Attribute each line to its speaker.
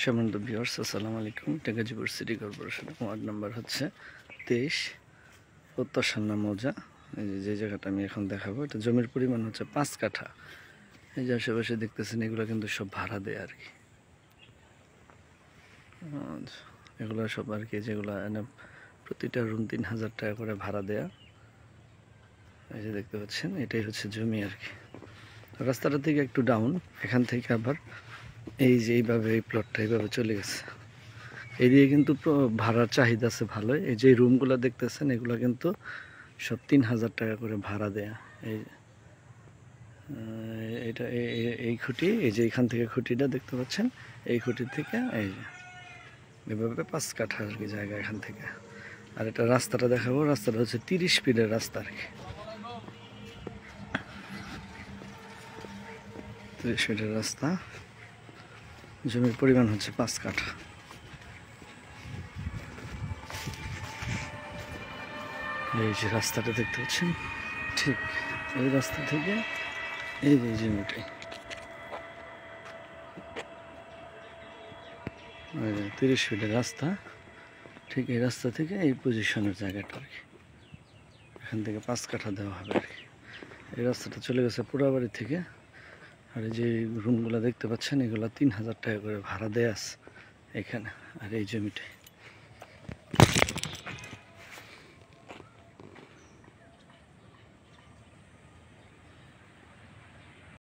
Speaker 1: সম্মানিত ভিউয়ার্স, আসসালামু আলাইকুম। Gazipur city corporation ward number হচ্ছে 23, উত্তর সান্না মৌজা। এই যে জায়গাটা আমি এখন দেখাবো, এটা জমির পরিমাণ হচ্ছে 5 কাঠা। এই যে আশেপাশে দেখতেছেন, এগুলো কিন্তু সব ভাড়া দেয় আর কি। এগুলো সব আর কি, যেগুলো প্রতিটা রুম 3000 টাকা করে ভাড়া দেয়া। এই যে দেখতে পাচ্ছেন, এটাই হচ্ছে জমি আর কি। রাস্তাটা থেকে একটু ডাউন, এখান থেকে আবার এই যে এইভাবে এই প্লটটা এইভাবে চলে গেছে। এদিকে কিন্তু ভাড়ার চাহিদা আছে ভালোই। এই যে রুমগুলো দেখতেছেন, এগুলো কিন্তু সব 3000 টাকা করে ভাড়া দেয়া। এই এটা এই খুঁটি, এই যে এখান থেকে খুঁটিটা দেখতে পাচ্ছেন, এই খুঁটি থেকে এই যে এভাবে 5 কাঠা আর কি জায়গা এখান থেকে। আর এটা রাস্তাটা দেখাবো, রাস্তাটা হচ্ছে 30 ফিটের রাস্তা আর কি। 30 ফিটের রাস্তা, জমির পরিমাণ হচ্ছে 5 কাঠা। এই যে রাস্তাটা দেখতে পাচ্ছেন, ঠিক এই রাস্তা থেকে এই যে জমিটাই 30 ফিটের রাস্তা, ঠিক এই রাস্তা থেকে এই পজিশনের জায়গাটা আর কি। এখান থেকে 5 কাঠা দেওয়া হবে আর কি। এই রাস্তাটা চলে গেছে পোড়াবাড়ি থেকে। আর এই যে রুমগুলো দেখতে পাচ্ছেন, এগুলো 3000 টাকা করে ভাড়া দেয়া আছে এখানে। আর এই জমিটাই